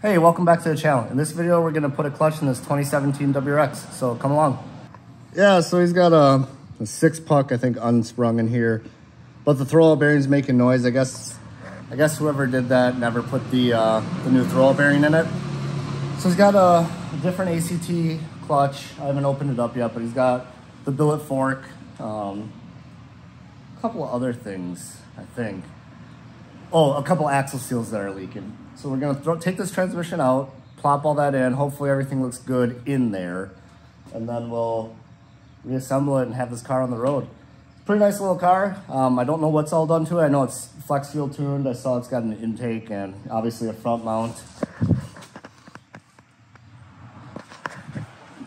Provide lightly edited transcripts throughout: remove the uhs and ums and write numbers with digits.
Hey, welcome back to the channel. In this video, we're gonna put a clutch in this 2017 WRX, so come along. Yeah, so he's got a 6-puck, I think, unsprung in here, but the throwout bearing's making noise. I guess whoever did that never put the new throwout bearing in it. So he's got a different ACT clutch. I haven't opened it up yet, but he's got the billet fork, a couple of other things, I think. Oh, a couple axle seals that are leaking. So we're gonna take this transmission out, plop all that in. Hopefully everything looks good in there. And then we'll reassemble it and have this car on the road. Pretty nice little car. I don't know what's all done to it. I know it's flex fuel tuned. I saw it's got an intake and obviously a front mount.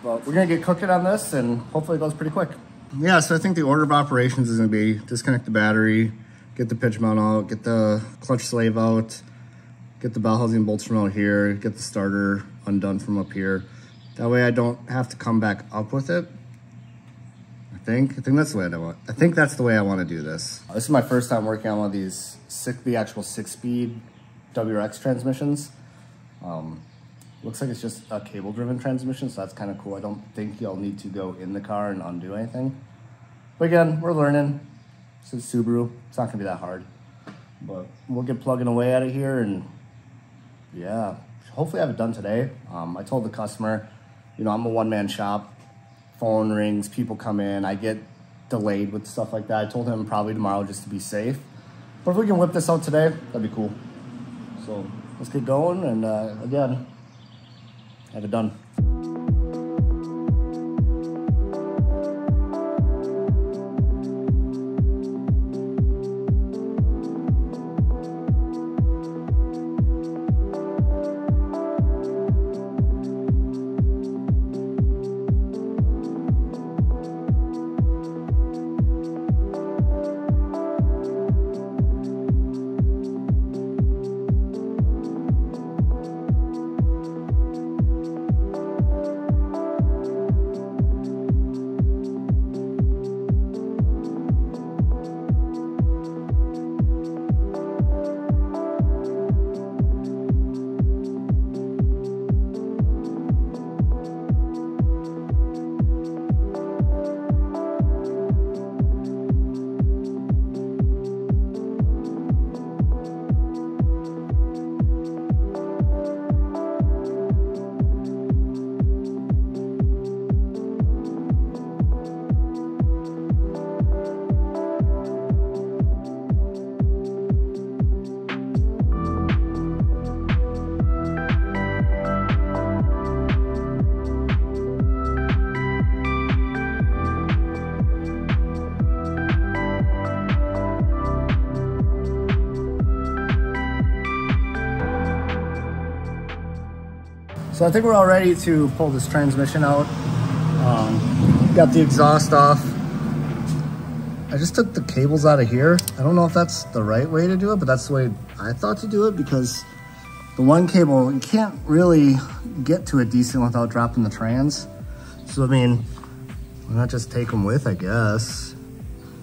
But we're gonna get cooking on this and hopefully it goes pretty quick. Yeah, so I think the order of operations is gonna be disconnect the battery, get the pitch mount out, get the clutch slave out, get the bell housing bolts from out here, get the starter undone from up here. That way I don't have to come back up with it. I think that's the way I want. I think that's the way I want to do this. This is my first time working on one of these the actual 6-speed WRX transmissions. Looks like it's just a cable-driven transmission, so that's kind of cool. I don't think you'll need to go in the car and undo anything. But again, we're learning. This is Subaru. It's not gonna be that hard. But we'll get plugging away out of here, and yeah, hopefully have it done today. I told the customer, you know, I'm a one-man shop. Phone rings, people come in, I get delayed with stuff like that. I told him probably tomorrow just to be safe. But if we can whip this out today, that'd be cool. So let's get going and again, have it done. So I think we're all ready to pull this transmission out. Got the exhaust off. I just took the cables out of here. I don't know if that's the right way to do it, but that's the way I thought to do it, because the one cable, you can't really get to it decent without dropping the trans. So I mean, why not just take them with, I guess.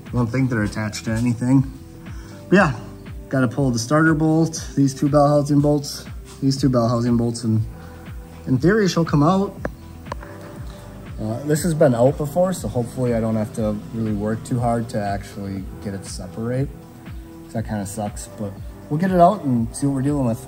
I don't think they're attached to anything. But yeah, got to pull the starter bolt, these two bell housing bolts, and in theory, she'll come out. This has been out before, so hopefully I don't have to really work too hard to actually get it to separate. So that kind of sucks, but we'll get it out and see what we're dealing with.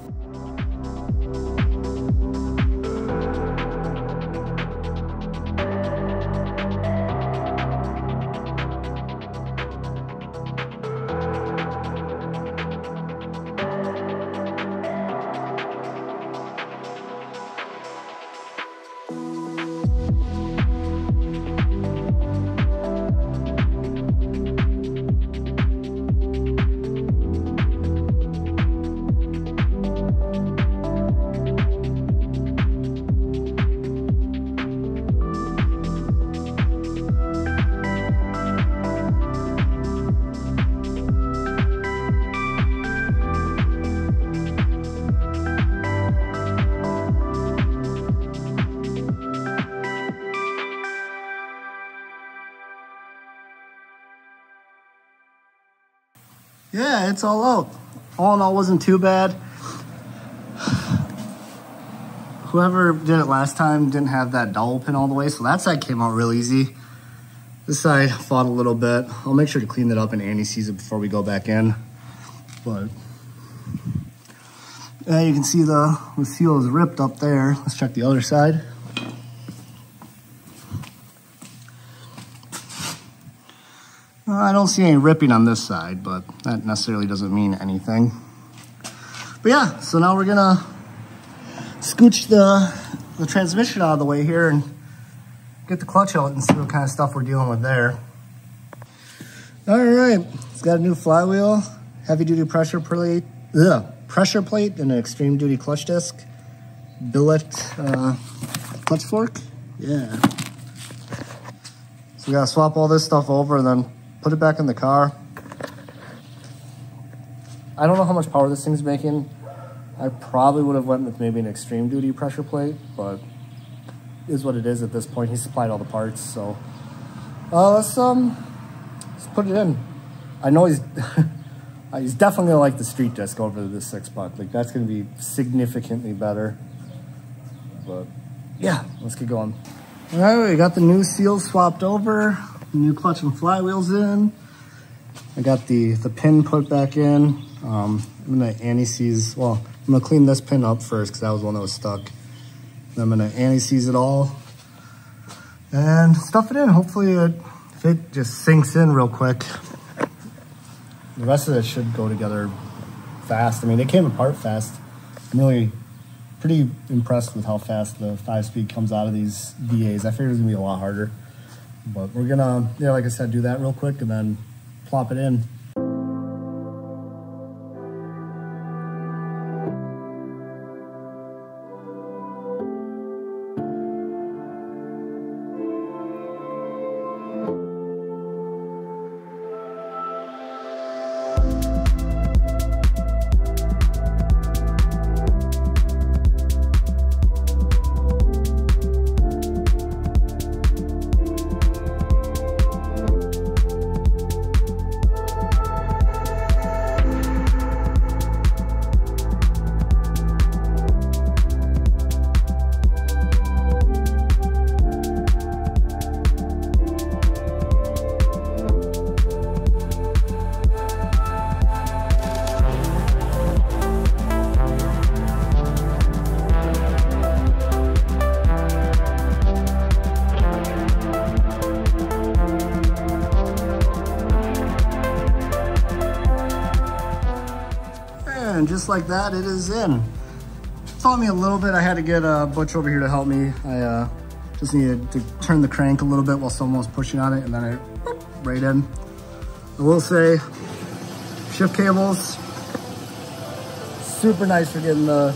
Yeah, it's all out. All in all, wasn't too bad. whoever did it last time didn't have that dowel pin all the way, so that side came out real easy. This side fought a little bit. I'll make sure to clean that up and Andy sees it before we go back in. But you can see the seal is ripped up there. Let's check the other side. I don't see any ripping on this side, but that necessarily doesn't mean anything. But yeah, so now we're gonna scooch the transmission out of the way here and get the clutch out and see what kind of stuff we're dealing with there. All right, it's got a new flywheel, heavy duty pressure plate, and an extreme duty clutch disc, billet clutch fork. Yeah. So we gotta swap all this stuff over and then put it back in the car. I don't know how much power this thing's making. I probably would have went with maybe an extreme duty pressure plate, but it is what it is at this point. He supplied all the parts, so let's put it in. I know he's he's definitely gonna like the street disc over the 6-buck. Like, that's gonna be significantly better. But yeah, let's get going. All right, we got the new seals swapped over, new clutch and flywheels in. I got the pin put back in. I'm gonna anti-seize, well, I'm gonna clean this pin up first because that was one that was stuck. Then I'm gonna anti-seize it all and stuff it in. Hopefully it just sinks in real quick. The rest of it should go together fast. I mean, they came apart fast. I'm really pretty impressed with how fast the 5-speed comes out of these VAs. I figured it was gonna be a lot harder, but we're gonna, yeah, like I said, do that real quick and then plop it in. And just like that, it is in. It taught me a little bit. I had to get Butch over here to help me. I just needed to turn the crank a little bit while someone was pushing on it, and then right in. I will say, shift cables, super nice for getting the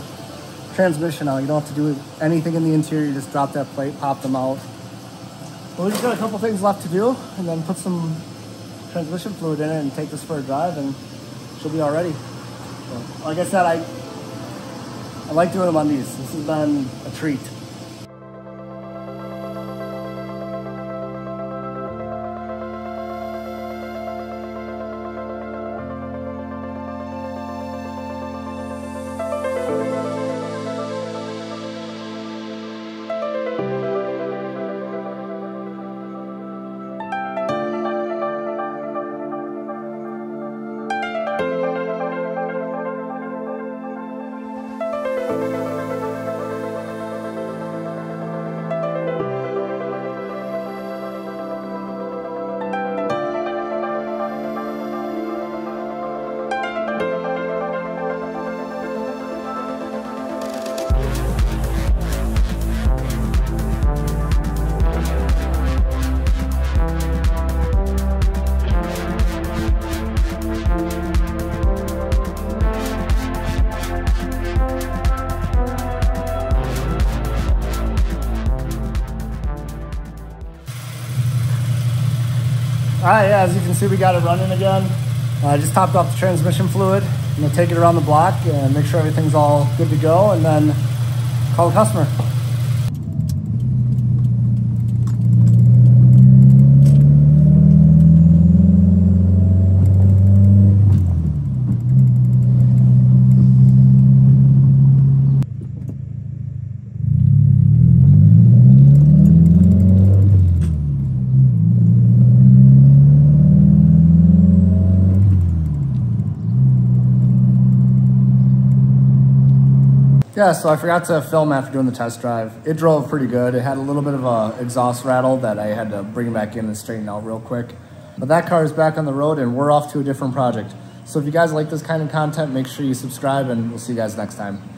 transmission out. You don't have to do anything in the interior. You just drop that plate, pop them out. But we just got a couple things left to do, and then put some transmission fluid in it and take this for a drive, and she'll be all ready. So, like I said, I like doing them on these. This has been a treat. All right, yeah, as you can see, we got it running again. I just topped off the transmission fluid. I'm gonna take it around the block and make sure everything's all good to go, and then call the customer. Yeah, so I forgot to film after doing the test drive. It drove pretty good. It had a little bit of a exhaust rattle that I had to bring back in and straighten out real quick. But that car is back on the road and we're off to a different project. So if you guys like this kind of content, make sure you subscribe and we'll see you guys next time.